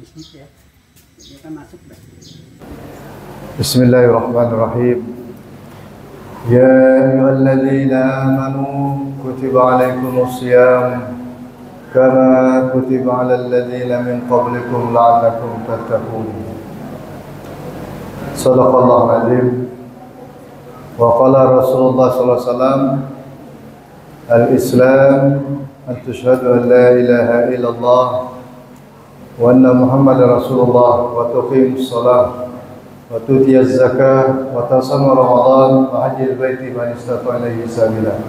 situ ya. Dia kan masuk dah. Bismillahirrahmanirrahim. Ya ayyuhalladzina amanu kutiba alaikumus syiyam kama kutiba alal ladzina min qablikum la'allakum tattaqun. Shadaqallahul azim. Wa qala Rasulullah sallallahu alaihi wasallam al-Islam an tashhadu an la ilaha illallah wa anna Muhammadar Rasulullah wa tuqimus shalah wa tutiyaz zakah wa tasawmu Ramadan wa hajjil baiti man istata'a ilaihi sabila.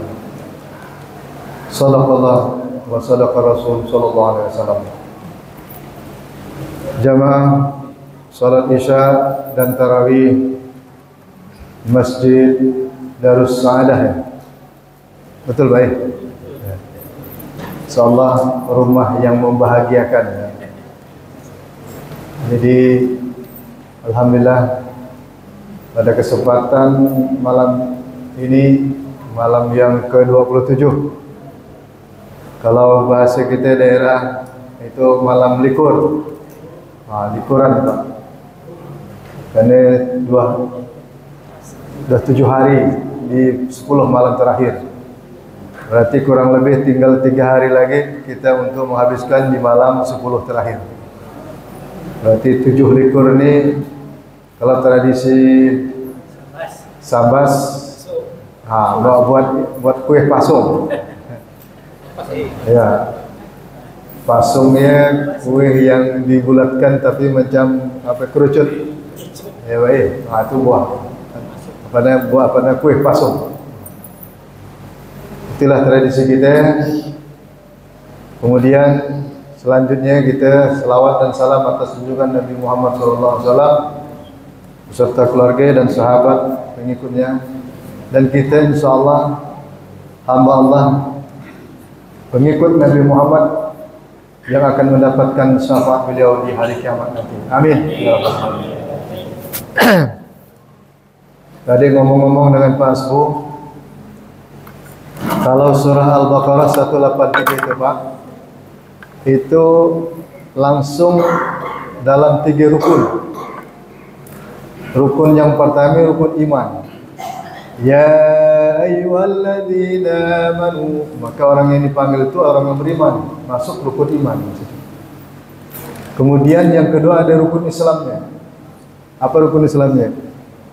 Shadaqallah wa sadaqa Rasul sallallahu alaihi wasallam. Jamaah salat Isya dan tarawih Masjid Darus Sa'adah ya. Betul baik. Insyaallah rumah yang membahagiakan ya. Jadi alhamdulillah pada kesempatan malam ini, malam yang ke-27, kalau bahasa kita daerah itu malam likur, likuran Pak, karena sudah 7 hari di 10 malam terakhir, berarti kurang lebih tinggal 3 hari lagi kita untuk menghabiskan di malam 10 terakhir. Berarti 7 likur ini kalau tradisi Sabas, buat kue pasung. Ya, pasungnya kue yang dibulatkan tapi macam kerucut. Ya baik, itu buah kue pasung. Itulah tradisi kita. Kemudian selanjutnya kita selawat dan salam atas junjungan Nabi Muhammad SAW beserta keluarga dan sahabat pengikutnya, dan kita insyaallah hamba Allah pengikut Nabi Muhammad yang akan mendapatkan syafaat beliau di hari kiamat nanti. Amin. Tadi ngomong-ngomong dengan Pak Asbu, kalau surah Al-Baqarah 183 itu Pak, itu langsung dalam 3 rukun. Rukun yang pertama rukun iman. Ya ayyuhalladzina amanu, maka orang yang dipanggil itu orang yang beriman, masuk rukun iman. Kemudian yang kedua ada rukun Islamnya. Apa rukun Islamnya?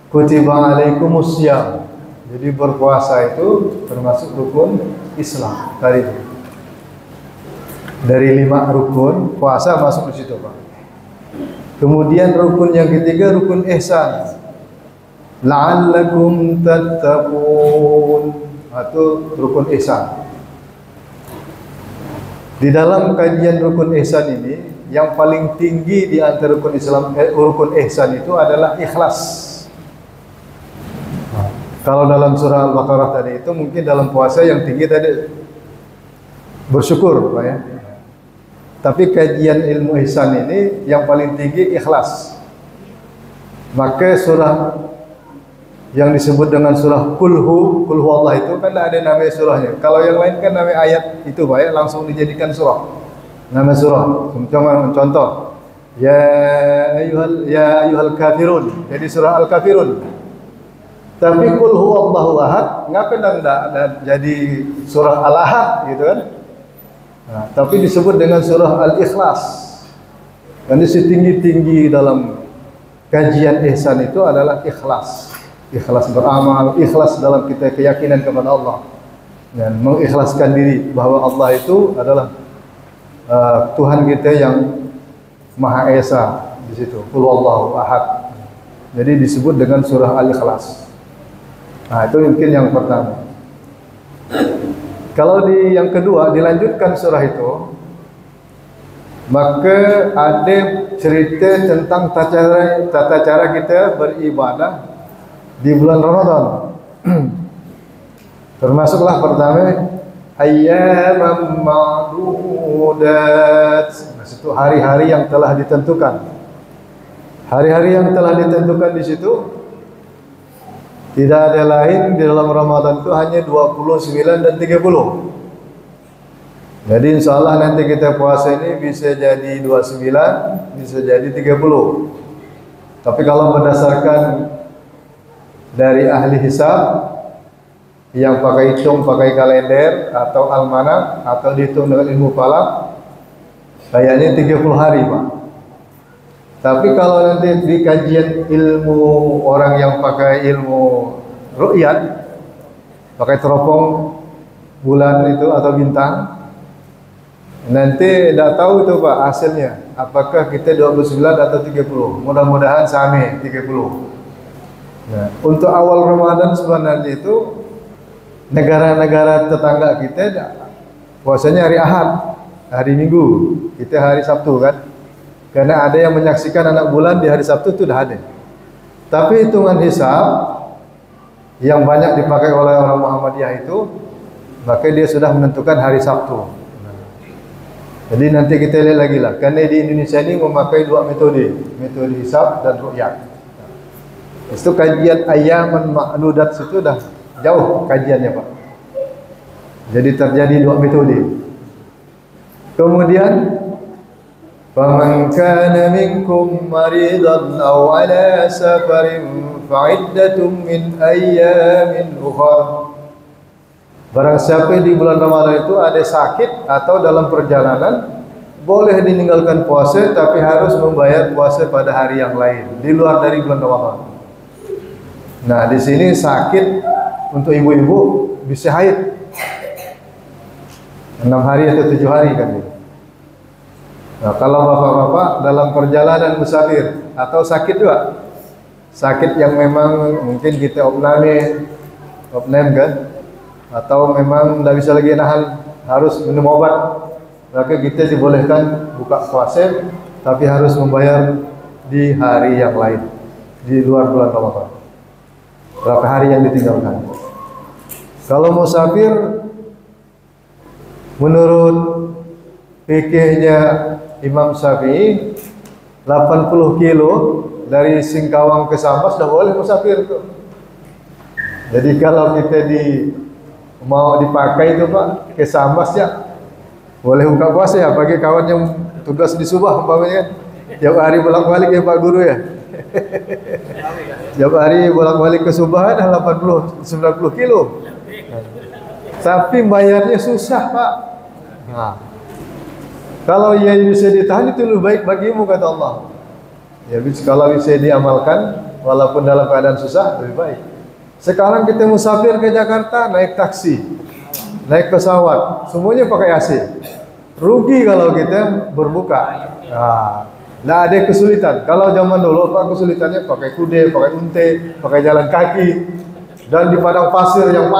Kutiba alaikumus syiyam. Jadi berpuasa itu termasuk rukun Islam tadi. Dari 5 rukun puasa masuk di situ Pak. Kemudian rukun yang ketiga rukun ihsan. La'allakum tattaqun, itu rukun ihsan. Di dalam kajian rukun ihsan ini, yang paling tinggi di antara rukun Islam, rukun ihsan itu adalah ikhlas. Kalau dalam surah Al-Baqarah tadi itu mungkin dalam puasa yang tinggi tadi bersyukur Pak ya. Tapi kajian ilmu ihsan ini yang paling tinggi ikhlas. Maka surah yang disebut dengan surah kulhu Allah itu kan ada nama surahnya. Kalau yang lain kan nama ayat itu Pak ya, langsung dijadikan surah. Nama surah. Contoh, ya ayyuhal kafirun. Jadi surah Al-Kafirun. Tapi qul huwallahu ahad, ngapa enggak jadi surah Al-Ahad gitu kan? Nah, tapi disebut dengan surah Al-Ikhlas. Dan setinggi-tinggi dalam kajian ihsan itu adalah ikhlas. Ikhlas beramal, ikhlas dalam kita keyakinan kepada Allah. Dan mengikhlaskan diri bahwa Allah itu adalah Tuhan kita yang Maha Esa di situ. Qul huwallahu ahad. Jadi disebut dengan surah Al-Ikhlas. Nah, itu mungkin yang pertama. Kalau di yang kedua dilanjutkan surah itu, maka ada cerita tentang tata cara kita beribadah di bulan Ramadan. Termasuklah pertama ayyaman ma'dudat. Itu hari-hari yang telah ditentukan. Hari-hari yang telah ditentukan di situ tidak ada lain di dalam Ramadan itu hanya 29 dan 30. Jadi insya Allah nanti kita puasa ini bisa jadi 29, bisa jadi 30. Tapi kalau berdasarkan dari ahli hisab yang pakai hitung, pakai kalender atau almanak atau dihitung dengan ilmu falak, kayaknya 30 hari Pak. Tapi kalau nanti di kajian ilmu orang yang pakai ilmu ru'yat, pakai teropong bulan itu atau bintang, nanti tidak tahu itu Pak hasilnya, apakah kita 29 atau 30. Mudah-mudahan sami 30. Nah, untuk awal Ramadan sebenarnya itu negara-negara tetangga kita puasanya hari Ahad, hari Minggu, kita hari Sabtu kan. Karena ada yang menyaksikan anak bulan di hari Sabtu itu sudah ada. Tapi hitungan hisab yang banyak dipakai oleh orang Muhammadiyah itu, maka dia sudah menentukan hari Sabtu. Jadi nanti kita lihat lagi lah. Karena di Indonesia ini memakai dua metode, metode hisab dan ru'yat. Itu kajian ayaman ma'dudat itu dah jauh kajiannya Pak. Jadi terjadi dua metode. Kemudian faman kana minkum maridan aw ala safarin fa'iddatun min ayyamin ukhra. Barang siapa di bulan Ramadan itu ada sakit atau dalam perjalanan, boleh meninggalkan puasa tapi harus membayar puasa pada hari yang lain di luar dari bulan Ramadan. Nah, di sini sakit untuk ibu-ibu bisa haid 6 hari atau 7 hari kan. Nah, kalau bapak-bapak dalam perjalanan musafir atau sakit juga, sakit yang memang mungkin kita opname kan, atau memang tidak bisa lagi nahan, harus minum obat, maka kita dibolehkan buka puasa tapi harus membayar di hari yang lain di luar bulan Ramadan. Berapa hari yang ditinggalkan. Kalau musafir menurut fikihnya Imam Syafi'i 80 kilo dari Singkawang ke Sambas sudah boleh musafir tuh. Jadi kalau kita mau dipakai itu Pak ke Sambas ya boleh buka puasa ya, bagi kawan yang tugas di Subah umpamanya kan tiap hari bolak-balik ya Pak Guru ya. Tiap hari bolak-balik ke Subah dah 80-90 kilo. Tapi bayarnya susah Pak. Nah, kalau ia bisa ditahan itu lebih baik bagimu kata Allah. Ya kalau bisa diamalkan walaupun dalam keadaan susah lebih baik. Sekarang kita musafir ke Jakarta naik taksi, naik pesawat, semuanya pakai AC. Rugi kalau kita berbuka. Nah ada kesulitan. Kalau zaman dulu Pak kesulitannya pakai kuda, pakai unte, pakai jalan kaki, dan di padang pasir yang